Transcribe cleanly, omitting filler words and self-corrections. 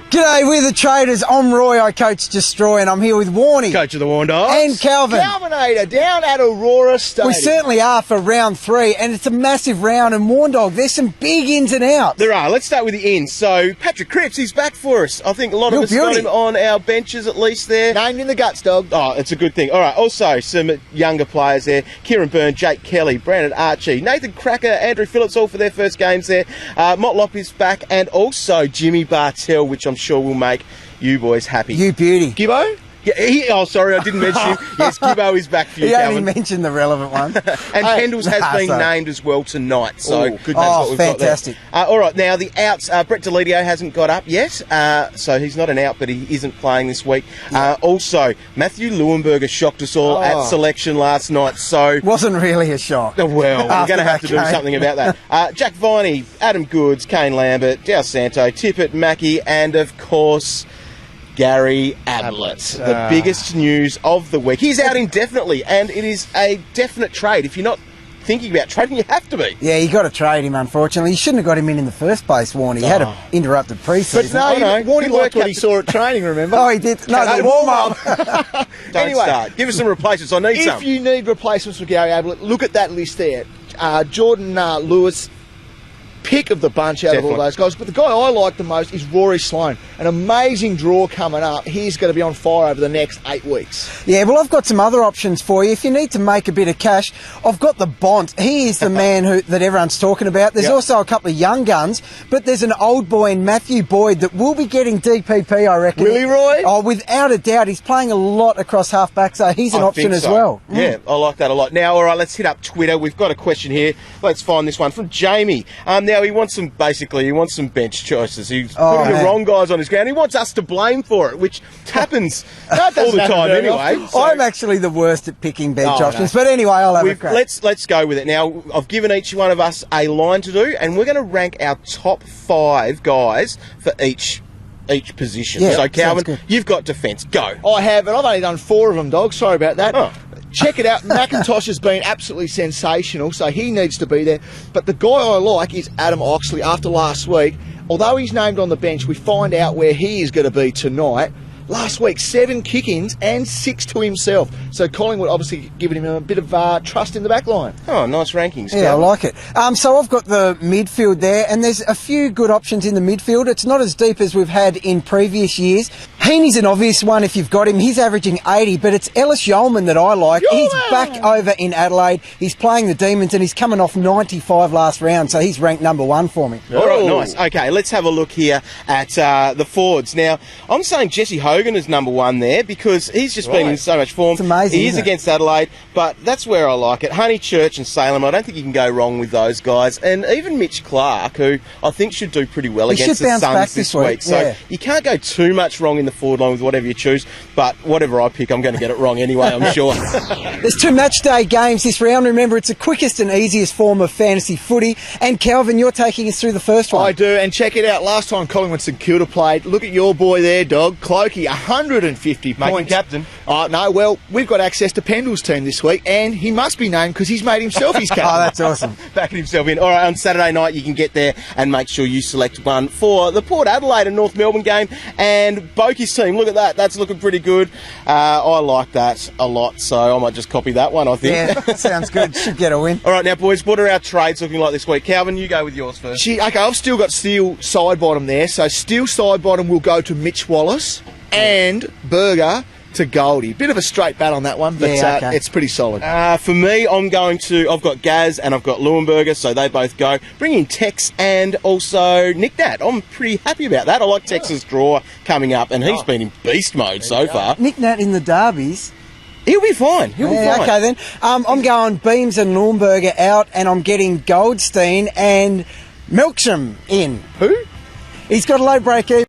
G'day, we're the Traders. I'm Roy, I coach Destroy, and I'm here with Warnie. Coach of the Warn Dogs. And Calvin. Calvinator down at Aurora Stadium. We certainly are for round 3, and it's a massive round, and Warn Dog, there's some big ins and outs. There are. Let's start with the ins. So, Patrick Cripps, he's back for us. I think a lot of us got him on our benches at least there. Named in the guts, dog. Oh, it's a good thing. All right, also some younger players there. Kieran Byrne, Jake Kelly, Brandon Archie, Nathan Cracker, Andrew Phillips, all for their first games there. Motlop is back, and also Jimmy Bartell, which I'm sure will make you boys happy. You beauty. Gibbo? Yeah, sorry, I didn't mention him. Yes, Gibbo is back for you, He Calvin. only mentioned the relevant one. And Pendles has been named as well tonight. So good. that's what we've fantastic. got there. All right, now the outs. Brett Delidio hasn't got up yet, so he's not an out, but he isn't playing this week. Also, Matthew Leuenberger shocked us all at selection last night. So Wasn't really a shock. well, we're going to have to do something about that. Jack Viney, Adam Goods, Kane Lambert, Dow Santo, Tippett, Mackie, and of course Gary Ablett, the biggest news of the week. He's out indefinitely, and it is a definite trade. If you're not thinking about trading, you have to be. Yeah, you got to trade him, unfortunately. You shouldn't have got him in the first place, Warnie. He had an interrupted pre-season. But no, Warnie liked what he saw at training, remember? Oh, he did. No, the warm-up. Don't start. Give us some replacements. I need some. If you need replacements for Gary Ablett, look at that list there. Jordan Lewis, pick of the bunch out of all those guys. But the guy I like the most is Rory Sloane. An amazing draw coming up. He's going to be on fire over the next 8 weeks. Yeah, well, I've got some other options for you. If you need to make a bit of cash, I've got the Bont. He is the man that everyone's talking about. There's also a couple of young guns, but there's an old boy in Matthew Boyd that will be getting DPP, I reckon. Really, Roy? Oh, without a doubt. He's playing a lot across half-back, so he's an option as well. Yeah, I like that a lot. Now, all right, let's hit up Twitter. We've got a question here. Let's find this one from Jamie. Now, he wants some bench choices. He's putting the wrong guys on his ground. He wants us to blame for it, which happens all the time anyway. So. I'm actually the worst at picking bench options, but anyway, I'll have a crack. Let's go with it. Now, I've given each one of us a line to do, and we're going to rank our top 5 guys for each position. Yeah, so, Calvin, you've got defence. Go. I have, and I've only done 4 of them, dog. Sorry about that. Oh. Check it out. McIntosh has been absolutely sensational, so he needs to be there. But the guy I like is Adam Oxley. After last week, although he's named on the bench, we find out where he is going to be tonight. Last week, 7 kick-ins and 6 to himself. So Collingwood obviously giving him a bit of trust in the back line. Oh, nice rankings. Yeah, I like it. So I've got the midfield there, and there's a few good options in the midfield. It's not as deep as we've had in previous years. Heaney's an obvious one if you've got him. He's averaging 80, but it's Ellis Yeoman that I like. He's back over in Adelaide. He's playing the Demons, and he's coming off 95 last round, so he's ranked number 1 for me. All right, nice. Okay, let's have a look here at the forwards. Now, I'm saying Jesse Hogan is number 1 there because he's just been in so much form. It's amazing, He is against Adelaide, but that's where I like it. Honeychurch and Salem, I don't think you can go wrong with those guys. And even Mitch Clark, who I think should do pretty well against the Suns this week. So you can't go too much wrong in the forward line with whatever you choose, but whatever I pick, I'm going to get it wrong anyway, I'm sure. There's 2 match day games this round. Remember, it's the quickest and easiest form of fantasy footy. And Calvin, you're taking us through the first one. I do, and check it out. Last time Collingwood St Kilda played, look at your boy there, dog. Clokey, 150 points. Making captain. Oh, no, well, we've got access to Pendle's team this week, and he must be named because he's made himself his captain. Oh, that's awesome. Backing himself in. All right, on Saturday night, you can get there and make sure you select one for the Port Adelaide and North Melbourne game. And Boki's team, look at that. That's looking pretty good. I like that a lot, so I might just copy that one, I think. Yeah, sounds good. Should get a win. All right, now, boys, what are our trades looking like this week? Calvin, you go with yours first. Okay, I've still got Steele side bottom there, so Steele side bottom will go to Mitch Wallace and Berger to Goldie. Bit of a straight bat on that one, but it's pretty solid. For me, I've got Gaz and I've got Leuenberger, so they both go. Bring in Tex and also Nick Nat. I'm pretty happy about that. I like Tex's draw coming up, and he's been in beast mode so far. Nick Nat in the derbies. He'll be fine. He'll be fine. Okay, then. I'm going Beams and Leuenberger out, and I'm getting Goldstein and Milksham in. Who? He's got a low break even.